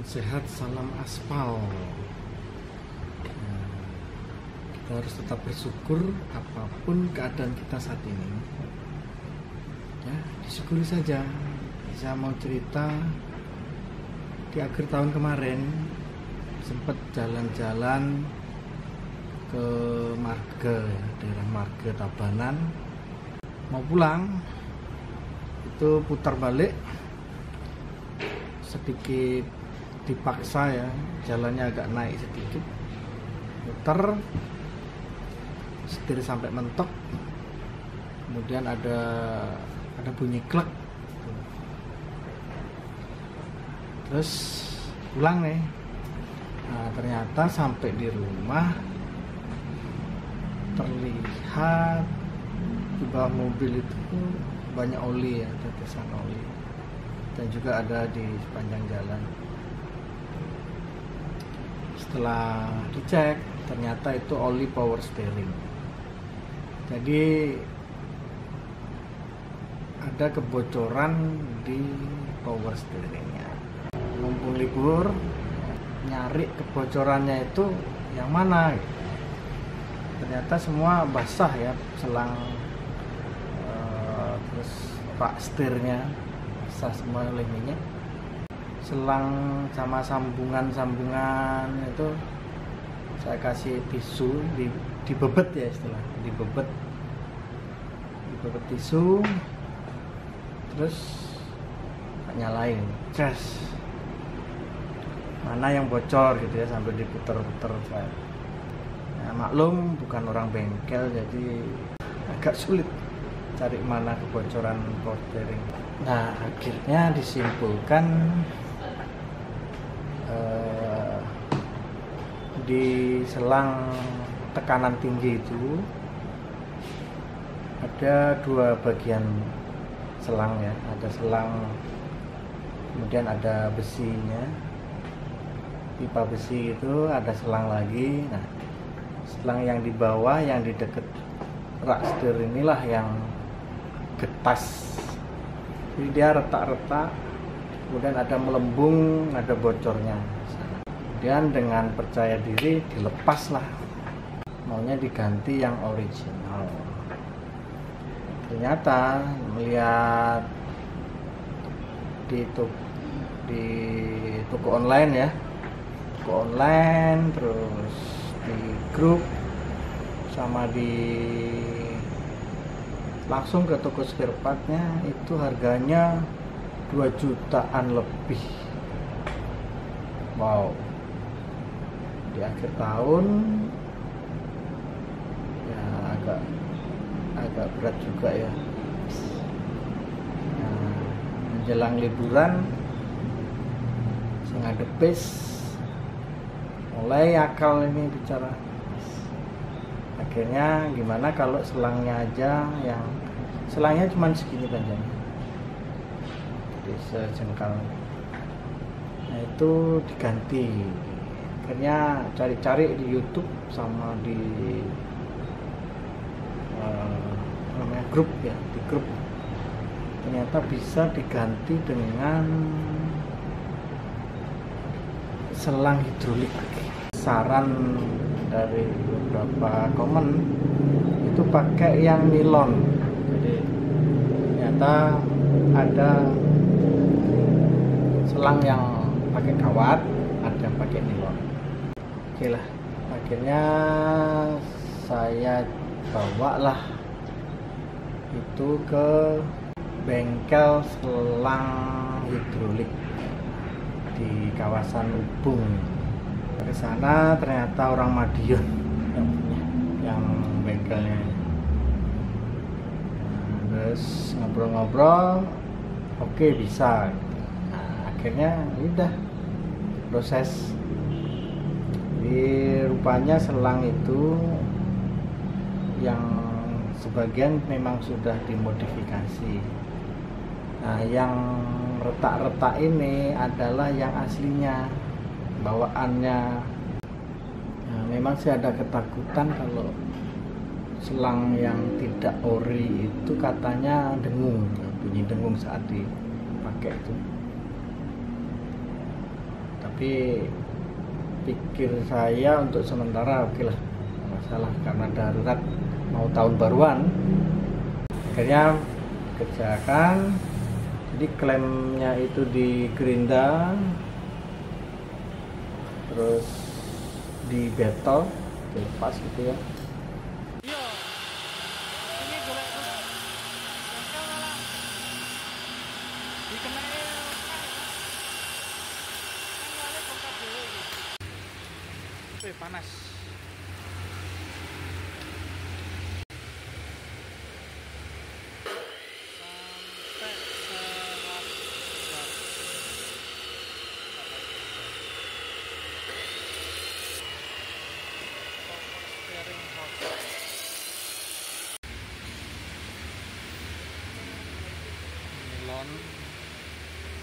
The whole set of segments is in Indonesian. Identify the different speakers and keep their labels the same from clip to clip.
Speaker 1: sehat, salam aspal. Kita harus tetap bersyukur apapun keadaan kita saat ini. Ya, disyukuri saja. Saya mau cerita, di akhir tahun kemarin sempat jalan-jalan ke Marga, ya, daerah Marga Tabanan. Mau pulang, itu putar balik, sedikit dipaksa ya, jalannya agak naik sedikit, putar, setir sampai mentok, kemudian ada bunyi klek, terus pulang nih. Nah, ternyata sampai di rumah terlihat di bawah mobil itu banyak oli ya, tetesan oli, dan juga ada di sepanjang jalan. Setelah dicek, ternyata itu oli power steering. Jadi ada kebocoran di power steeringnya. Mumpung libur, nyari kebocorannya itu yang mana. Ternyata semua basah ya, selang terus pak setirnya basah semua oleh minyak. Selang sama sambungan itu saya kasih tisu, dibebet ya istilah, dibebet tisu, terus nyalain, cas, mana yang bocor gitu ya, sambil diputer-puter saya. Nah, maklum bukan orang bengkel, jadi agak sulit cari mana kebocoran power steering. Nah, akhirnya disimpulkan di selang tekanan tinggi itu ada dua bagian selang ya, ada selang, kemudian ada besinya, pipa besi itu ada selang lagi. Nah, selang yang di bawah, yang di dekat rak setir inilah yang getas, jadi dia retak-retak, kemudian ada melembung, ada bocornya. Kemudian dengan percaya diri dilepas lah, maunya diganti yang original. Ternyata melihat di toko online ya, toko online, terus di grup, sama langsung ke toko spare partnya, itu harganya 2 jutaan lebih. Wow, di akhir tahun ya agak berat juga ya. Nah, menjelang liburan ngadepis, mulai akal ini bicara. Akhirnya gimana kalau selangnya aja, yang selangnya cuma segini panjangnya, jadi sejengkal. Nah, itu diganti. Akhirnya cari-cari di YouTube sama di namanya grup ya, di grup ternyata bisa diganti dengan selang hidrolik. Saran dari beberapa komen itu pakai yang nilon, jadi ternyata ada selang yang pakai kawat, ada yang pakai nilon. Oke lah, akhirnya saya bawalah itu ke bengkel selang hidrolik di kawasan Ubung. Ke sana ternyata orang Madiun yang punya, yang bengkelnya. Nah, terus ngobrol-ngobrol, oke bisa. Nah, akhirnya udah proses. Rupanya selang itu yang sebagian memang sudah dimodifikasi. Nah, yang retak-retak ini adalah yang aslinya, bawaannya. Nah, memang sih ada ketakutan kalau selang yang tidak ori itu katanya dengung, bunyi dengung saat dipakai itu. tapi pikir saya untuk sementara oke lah, masalah karena darurat mau tahun baruan. Akhirnya kerjakan, jadi klemnya itu digerinda, terus di betel dilepas gitu ya.
Speaker 2: Panas. Melon.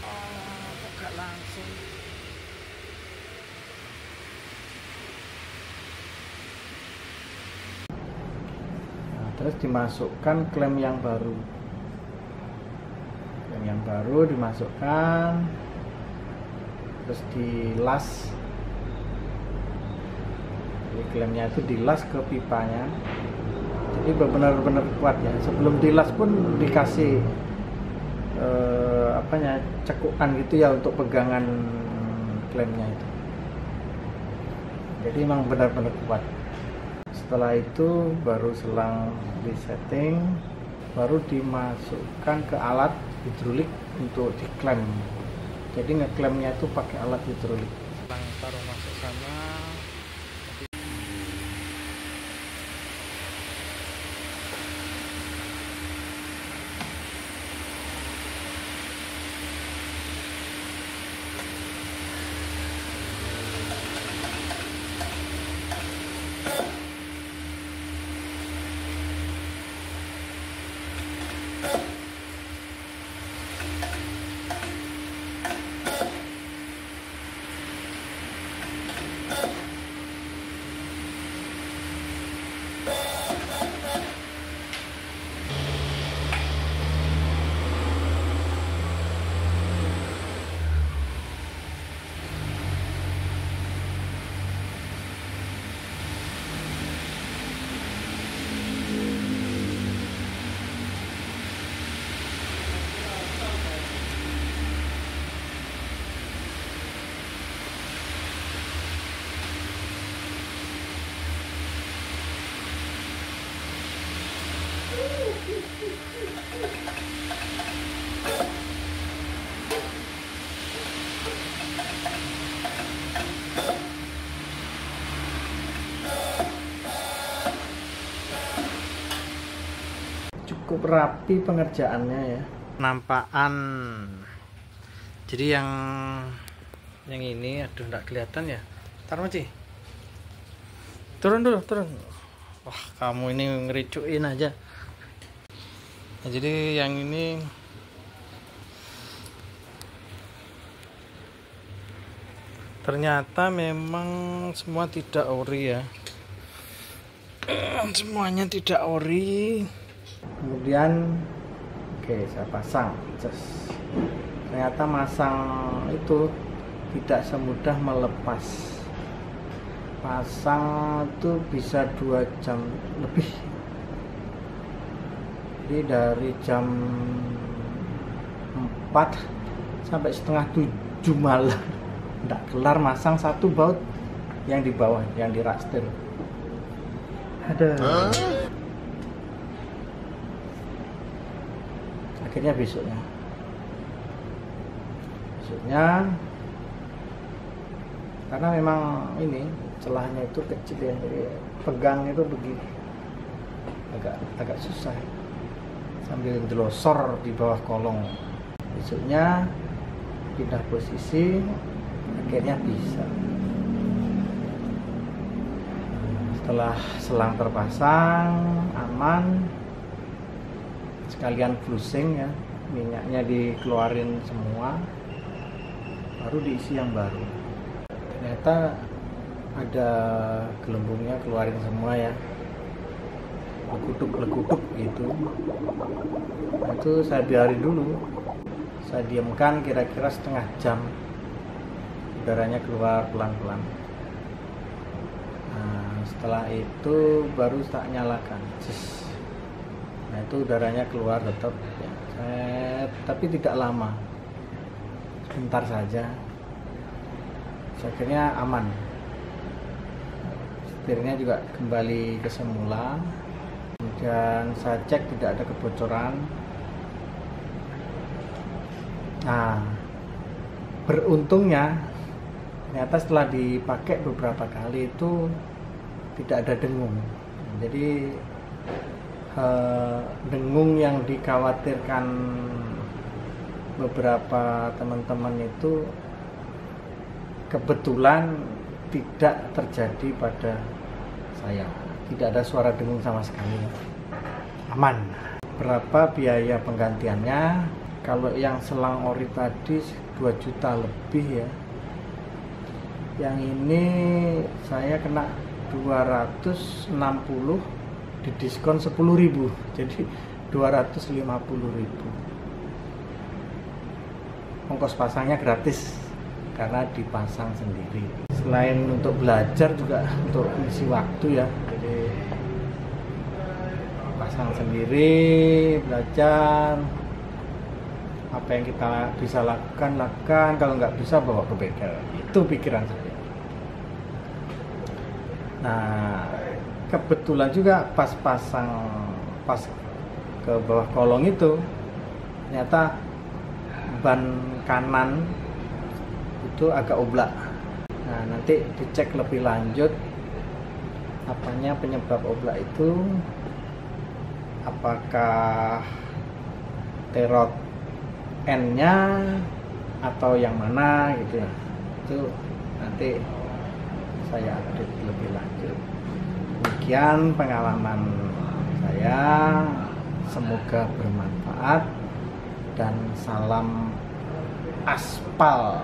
Speaker 2: Oh, buka langsung.
Speaker 1: Terus dimasukkan klem yang baru, dimasukkan, terus dilas. Jadi klemnya itu dilas ke pipanya, jadi benar-benar kuat ya. Sebelum dilas pun dikasih cekukan gitu ya untuk pegangan klemnya itu, jadi memang benar-benar kuat. Setelah itu baru selang resetting, baru dimasukkan ke alat hidrolik untuk diklem. Jadi ngeklemnya itu pakai alat hidrolik.
Speaker 2: Selang taruh masuk sana.
Speaker 1: Cukup rapi pengerjaannya ya.
Speaker 2: Penampakan. Jadi yang ini aduh nggak kelihatan ya. Taruh Ci. Turun dulu, turun. Wah, kamu ini ngericuin aja. Nah, jadi yang ini ternyata memang semua tidak ori ya. Semuanya tidak ori.
Speaker 1: Kemudian saya pasang. Ternyata masang itu tidak semudah melepas. Pasang itu bisa 2 jam lebih. Jadi dari jam 4 sampai setengah 7 malam tidak kelar masang satu baut yang di bawah, yang di raster. Ada. Akhirnya besoknya karena memang ini celahnya itu kecil ya, jadi pegang itu begini agak susah sambil jelosor di bawah kolong. Besoknya pindah posisi, akhirnya bisa. Setelah selang terpasang aman, sekalian flushing ya, minyaknya dikeluarin semua, baru diisi yang baru. Ternyata ada gelembungnya, keluarin semua ya, lekutuk gitu. Nah, itu saya biarin dulu, saya diamkan kira-kira setengah jam, udaranya keluar pelan-pelan. Nah, setelah itu baru tak nyalakan. Nah, itu udaranya keluar tetap ya, tapi tidak lama, sebentar saja. Akhirnya aman, setirnya juga kembali ke semula. Kemudian saya cek tidak ada kebocoran. Nah, beruntungnya ternyata setelah dipakai beberapa kali itu tidak ada dengung. Jadi dengung yang dikhawatirkan beberapa teman-teman itu kebetulan tidak terjadi pada saya. Tidak ada suara dengung sama sekali. Aman. Berapa biaya penggantiannya? Kalau yang selang ori tadi 2 juta lebih ya. Yang ini saya kena 260, didiskon 10.000. Jadi 250.000. Ongkos pasangnya gratis karena dipasang sendiri. Selain untuk belajar juga untuk mengisi waktu ya. Jadi pasang sendiri, belajar. Apa yang kita bisa lakukan, kalau nggak bisa bawa ke bengkel. Itu pikiran saya. Nah, kebetulan juga pas ke bawah kolong itu ternyata ban kanan itu agak oblak. Nah, nanti dicek lebih lanjut apanya penyebab oblak itu, apakah terot N-nya atau yang mana gitu ya. Itu nanti saya update lebih lanjut. Demikian pengalaman saya, semoga bermanfaat dan salam aspal.